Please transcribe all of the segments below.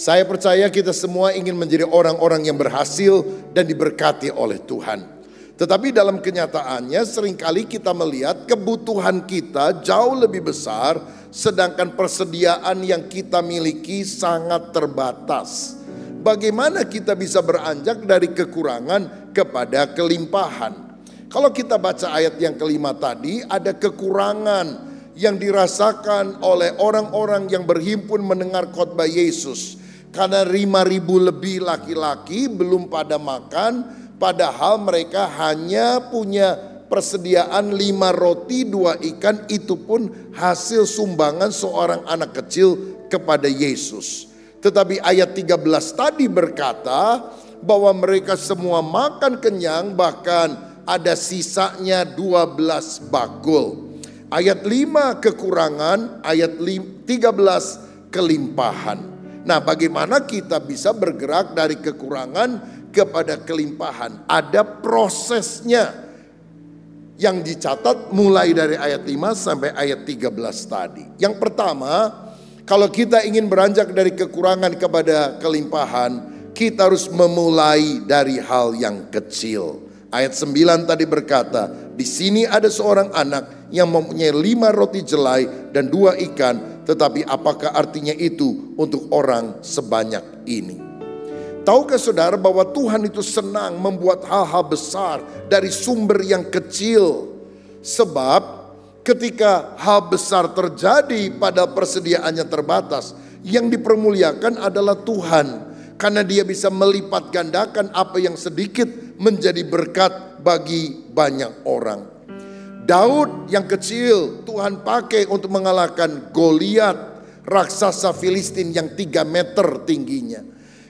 Saya percaya kita semua ingin menjadi orang-orang yang berhasil dan diberkati oleh Tuhan. Tetapi dalam kenyataannya seringkali kita melihat kebutuhan kita jauh lebih besar, sedangkan persediaan yang kita miliki sangat terbatas. Bagaimana kita bisa beranjak dari kekurangan kepada kelimpahan? Kalau kita baca ayat yang kelima tadi, ada kekurangan yang dirasakan oleh orang-orang yang berhimpun mendengar khotbah Yesus. Karena 5.000 lebih laki-laki belum pada makan, padahal mereka hanya punya persediaan 5 roti 2 ikan, itu pun hasil sumbangan seorang anak kecil kepada Yesus. Tetapi ayat 13 tadi berkata bahwa mereka semua makan kenyang, bahkan ada sisanya 12 bakul. Ayat 5 kekurangan, ayat 13 kelimpahan. Nah, bagaimana kita bisa bergerak dari kekurangan kepada kelimpahan? Ada prosesnya yang dicatat mulai dari ayat 5 sampai ayat 13 tadi. Yang pertama, kalau kita ingin beranjak dari kekurangan kepada kelimpahan, kita harus memulai dari hal yang kecil. Ayat 9 tadi berkata, di sini ada seorang anak yang mempunyai 5 roti jelai dan 2 ikan, tetapi apakah artinya itu untuk orang sebanyak ini? Tahukah saudara bahwa Tuhan itu senang membuat hal-hal besar dari sumber yang kecil? Sebab ketika hal besar terjadi pada persediaannya terbatas, yang dipermuliakan adalah Tuhan. Karena dia bisa melipat gandakan apa yang sedikit menjadi berkat bagi banyak orang. Daud yang kecil Tuhan pakai untuk mengalahkan Goliat, raksasa Filistin yang 3 meter tingginya.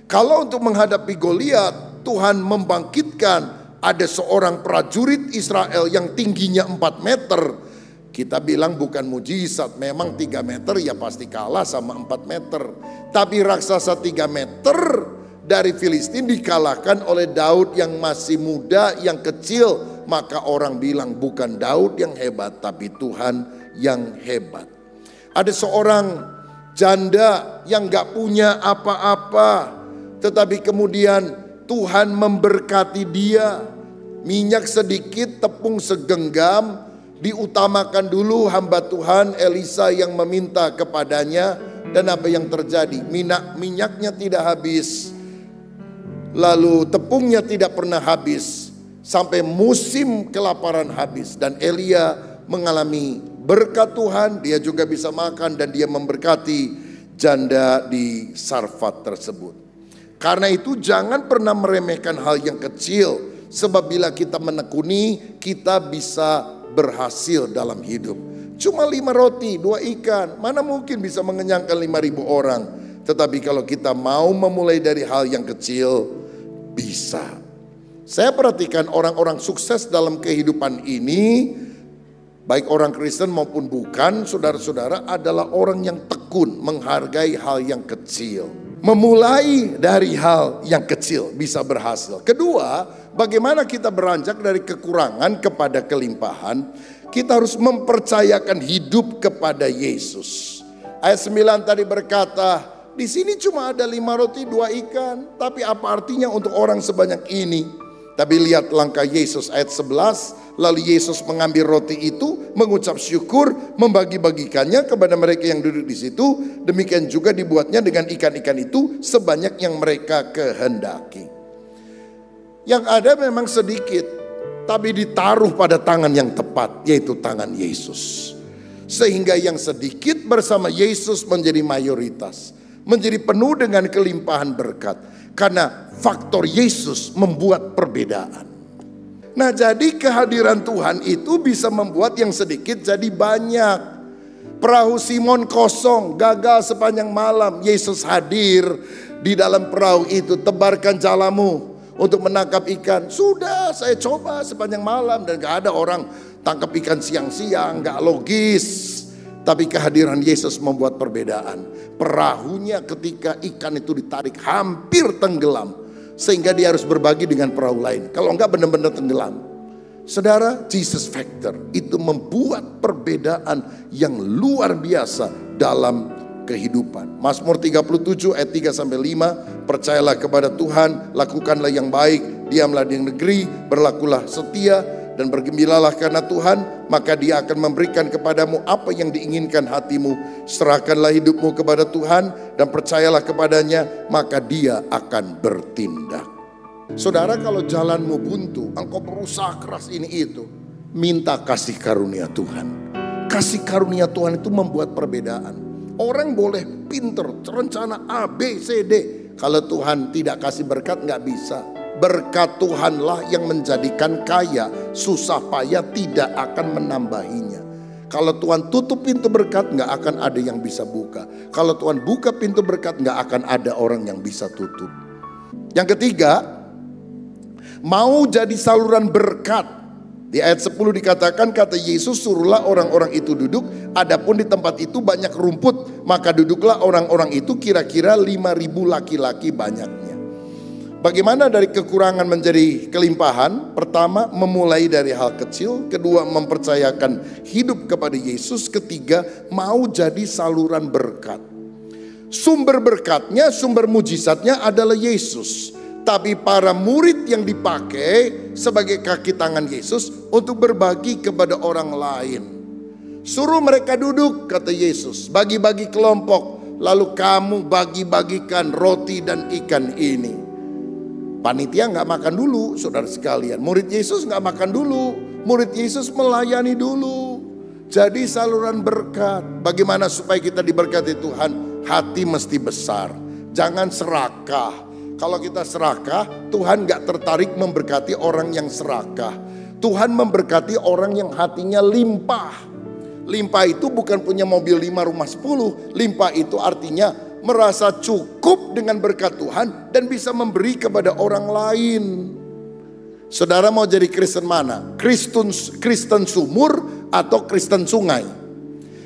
Kalau untuk menghadapi Goliat, Tuhan membangkitkan ada seorang prajurit Israel yang tingginya 4 meter. Kita bilang bukan mujizat, memang 3 meter ya pasti kalah sama 4 meter. Tapi raksasa 3 meter dari Filistin dikalahkan oleh Daud yang masih muda, yang kecil. Maka orang bilang bukan Daud yang hebat, tapi Tuhan yang hebat. Ada seorang janda yang gak punya apa-apa, tetapi kemudian Tuhan memberkati dia. Minyak sedikit, tepung segenggam. Diutamakan dulu hamba Tuhan Elisa yang meminta kepadanya. Dan apa yang terjadi? Minyaknya tidak habis, lalu tepungnya tidak pernah habis, sampai musim kelaparan habis. Dan Elia mengalami berkat Tuhan, dia juga bisa makan dan dia memberkati janda di Sarfat tersebut. Karena itu jangan pernah meremehkan hal yang kecil, sebab bila kita menekuni, kita bisa berhasil dalam hidup. Cuma 5 roti 2 ikan, mana mungkin bisa mengenyangkan 5.000 orang. Tetapi kalau kita mau memulai dari hal yang kecil, bisa. Saya perhatikan orang-orang sukses dalam kehidupan ini, baik orang Kristen maupun bukan, saudara-saudara, adalah orang yang tekun menghargai hal yang kecil. Memulai dari hal yang kecil bisa berhasil. Kedua, bagaimana kita beranjak dari kekurangan kepada kelimpahan? Kita harus mempercayakan hidup kepada Yesus. Ayat 9 tadi berkata, di sini cuma ada 5 roti 2 ikan, tapi apa artinya untuk orang sebanyak ini? Tapi lihat langkah Yesus ayat 11, lalu Yesus mengambil roti itu, mengucap syukur, membagi-bagikannya kepada mereka yang duduk di situ. Demikian juga dibuatnya dengan ikan-ikan itu sebanyak yang mereka kehendaki. Yang ada memang sedikit, tapi ditaruh pada tangan yang tepat, yaitu tangan Yesus. Sehingga yang sedikit bersama Yesus menjadi mayoritas, menjadi penuh dengan kelimpahan berkat. Karena faktor Yesus membuat perbedaan. Nah, jadi kehadiran Tuhan itu bisa membuat yang sedikit jadi banyak. Perahu Simon kosong, gagal sepanjang malam. Yesus hadir di dalam perahu itu, tebarkan jalamu untuk menangkap ikan. Sudah, saya coba sepanjang malam dan gak ada orang tangkap ikan siang-siang, gak logis. Tapi kehadiran Yesus membuat perbedaan. Perahunya ketika ikan itu ditarik hampir tenggelam, sehingga dia harus berbagi dengan perahu lain. Kalau enggak benar-benar tenggelam. Saudara, Jesus Factor itu membuat perbedaan yang luar biasa dalam kehidupan. Mazmur 37 ayat 3-5, percayalah kepada Tuhan, lakukanlah yang baik, diamlah di negeri, berlakulah setia, dan bergembiralah karena Tuhan, maka Dia akan memberikan kepadamu apa yang diinginkan hatimu. Serahkanlah hidupmu kepada Tuhan dan percayalah kepadanya, maka Dia akan bertindak. Saudara, kalau jalanmu buntu, engkau berusaha keras ini itu, minta kasih karunia Tuhan. Kasih karunia Tuhan itu membuat perbedaan. Orang boleh pinter, rencana A, B, C, D. Kalau Tuhan tidak kasih berkat, nggak bisa. Berkat Tuhanlah yang menjadikan kaya, susah payah tidak akan menambahinya. Kalau Tuhan tutup pintu berkat, nggak akan ada yang bisa buka. Kalau Tuhan buka pintu berkat, nggak akan ada orang yang bisa tutup. Yang ketiga, mau jadi saluran berkat. Di ayat 10 dikatakan, kata Yesus, suruhlah orang-orang itu duduk. Adapun di tempat itu banyak rumput, maka duduklah orang-orang itu, kira-kira 5.000 laki-laki banyaknya. Bagaimana dari kekurangan menjadi kelimpahan? Pertama, memulai dari hal kecil. Kedua, mempercayakan hidup kepada Yesus. Ketiga, mau jadi saluran berkat. Sumber berkatnya, sumber mujizatnya adalah Yesus. Tapi para murid yang dipakai sebagai kaki tangan Yesus untuk berbagi kepada orang lain. Suruh mereka duduk, kata Yesus, bagi-bagi kelompok. Lalu kamu bagi-bagikan roti dan ikan ini. Panitia gak makan dulu, saudara sekalian. Murid Yesus gak makan dulu. Murid Yesus melayani dulu. Jadi saluran berkat. Bagaimana supaya kita diberkati Tuhan? Hati mesti besar. Jangan serakah. Kalau kita serakah, Tuhan gak tertarik memberkati orang yang serakah. Tuhan memberkati orang yang hatinya limpah. Limpah itu bukan punya mobil 5, rumah 10. Limpah itu artinya merasa cukup dengan berkat Tuhan dan bisa memberi kepada orang lain. Saudara mau jadi Kristen mana? Kristen sumur atau Kristen sungai?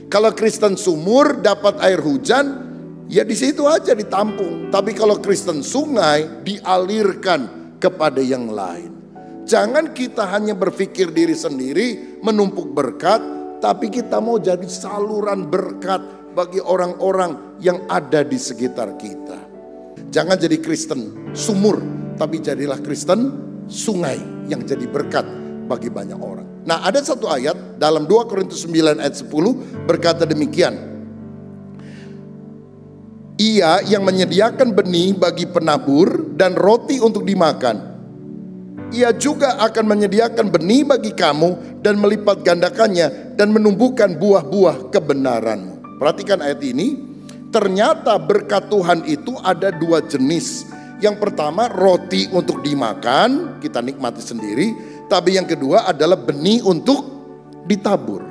Kalau Kristen sumur dapat air hujan, ya di situ aja ditampung. Tapi kalau Kristen sungai dialirkan kepada yang lain. Jangan kita hanya berpikir diri sendiri menumpuk berkat, tapi kita mau jadi saluran berkat bagi orang-orang yang ada di sekitar kita. Jangan jadi Kristen sumur, tapi jadilah Kristen sungai yang jadi berkat bagi banyak orang. Nah, ada satu ayat dalam 2 Korintus 9 ayat 10 berkata demikian. Ia yang menyediakan benih bagi penabur dan roti untuk dimakan. Ia juga akan menyediakan benih bagi kamu dan melipat gandakannya dan menumbuhkan buah-buah kebenaranmu. Perhatikan ayat ini. Ternyata berkat Tuhan itu ada dua jenis. Yang pertama roti untuk dimakan, kita nikmati sendiri. Tapi yang kedua adalah benih untuk ditabur.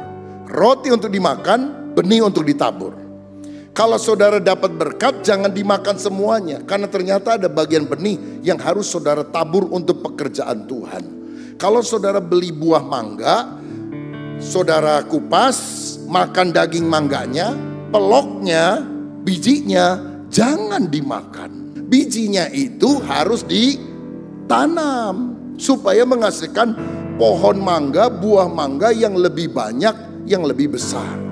Roti untuk dimakan, benih untuk ditabur. Kalau saudara dapat berkat, jangan dimakan semuanya. Karena ternyata ada bagian benih yang harus saudara tabur untuk pekerjaan Tuhan. Kalau saudara beli buah mangga, saudara kupas, makan daging mangganya, peloknya, bijinya, jangan dimakan. Bijinya itu harus ditanam supaya menghasilkan pohon mangga, buah mangga yang lebih banyak, yang lebih besar.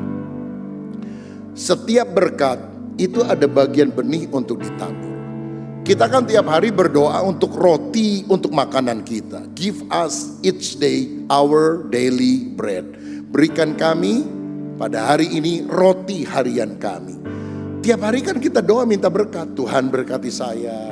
Setiap berkat itu ada bagian benih untuk ditabur. Kita kan tiap hari berdoa untuk roti untuk makanan kita. Give us each day our daily bread. Berikan kami pada hari ini roti harian kami. Tiap hari kan kita doa minta berkat. Tuhan berkati saya.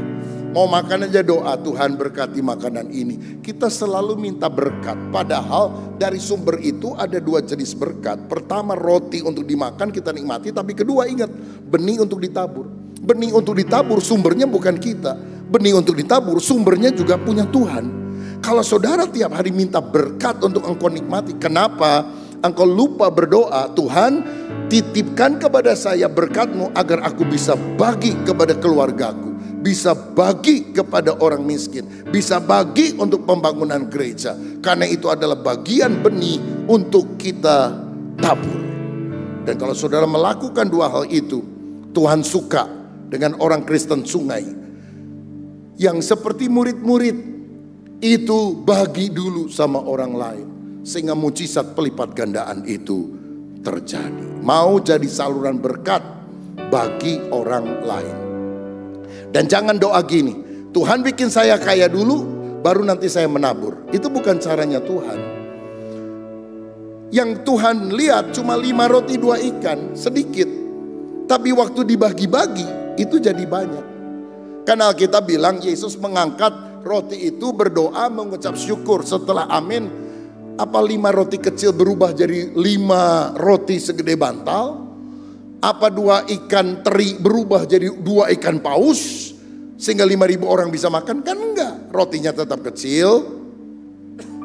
Mau makan aja doa, Tuhan berkati makanan ini. Kita selalu minta berkat. Padahal dari sumber itu ada dua jenis berkat. Pertama roti untuk dimakan kita nikmati. Tapi kedua ingat, benih untuk ditabur. Benih untuk ditabur sumbernya bukan kita. Benih untuk ditabur sumbernya juga punya Tuhan. Kalau saudara tiap hari minta berkat untuk engkau nikmati. Kenapa? Engkau lupa berdoa, Tuhan titipkan kepada saya berkat-Mu agar aku bisa bagi kepada keluargaku. Bisa bagi kepada orang miskin. Bisa bagi untuk pembangunan gereja. Karena itu adalah bagian benih untuk kita tabur. Dan kalau saudara melakukan dua hal itu, Tuhan suka dengan orang Kristen sungai. Yang seperti murid-murid itu bagi dulu sama orang lain. Sehingga mujizat pelipat gandaan itu terjadi. Mau jadi saluran berkat bagi orang lain. Dan jangan doa gini, Tuhan bikin saya kaya dulu, baru nanti saya menabur. Itu bukan caranya Tuhan. Yang Tuhan lihat cuma 5 roti 2 ikan, sedikit. Tapi waktu dibagi-bagi, itu jadi banyak. Karena Alkitab bilang Yesus mengangkat roti itu, berdoa, mengucap syukur. Setelah amin, apa 5 roti kecil berubah jadi 5 roti segede bantal? Apa 2 ikan teri berubah jadi 2 ikan paus? Sehingga 5.000 orang bisa makan? Kan enggak. Rotinya tetap kecil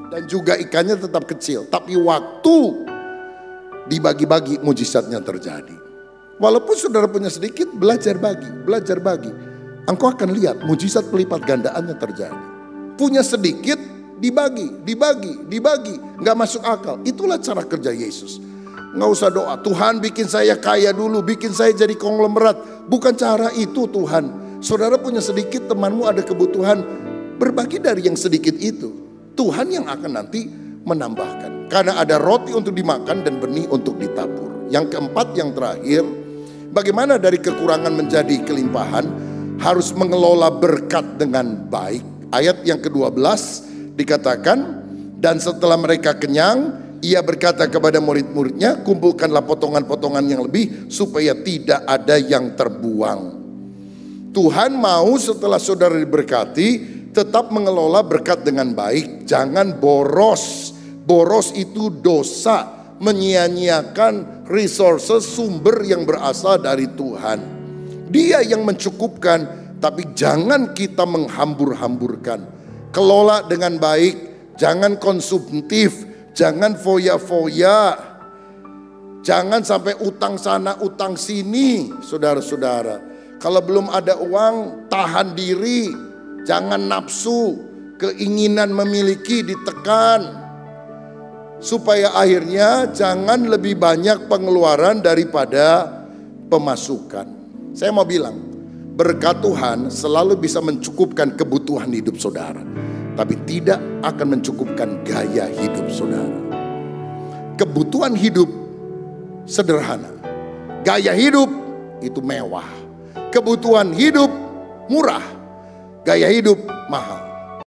dan juga ikannya tetap kecil. Tapi waktu dibagi-bagi, mujizatnya terjadi. Walaupun saudara punya sedikit, belajar bagi, belajar bagi. Engkau akan lihat mujizat pelipat gandaannya terjadi. Punya sedikit, dibagi, dibagi, dibagi. Nggak masuk akal. Itulah cara kerja Yesus. Nggak usah doa, Tuhan bikin saya kaya dulu, bikin saya jadi konglomerat. Bukan cara itu Tuhan. Saudara punya sedikit, temanmu ada kebutuhan, berbagi dari yang sedikit itu. Tuhan yang akan nanti menambahkan. Karena ada roti untuk dimakan dan benih untuk ditabur. Yang keempat, yang terakhir, bagaimana dari kekurangan menjadi kelimpahan? Harus mengelola berkat dengan baik. Ayat yang ke-12 dikatakan, dan setelah mereka kenyang, ia berkata kepada murid-muridnya, kumpulkanlah potongan-potongan yang lebih supaya tidak ada yang terbuang. Tuhan mau setelah saudara diberkati, tetap mengelola berkat dengan baik. Jangan boros. Boros itu dosa, menyia-nyiakan resources, sumber yang berasal dari Tuhan. Dia yang mencukupkan, tapi jangan kita menghambur-hamburkan. Kelola dengan baik, jangan konsumtif, jangan foya-foya. Jangan sampai utang sana, utang sini, saudara-saudara. Kalau belum ada uang, tahan diri. Jangan nafsu, keinginan memiliki ditekan. Supaya akhirnya jangan lebih banyak pengeluaran daripada pemasukan. Saya mau bilang, berkat Tuhan selalu bisa mencukupkan kebutuhan hidup saudara. Tapi tidak akan mencukupkan gaya hidup saudara. Kebutuhan hidup sederhana. Gaya hidup itu mewah. Kebutuhan hidup murah, gaya hidup mahal.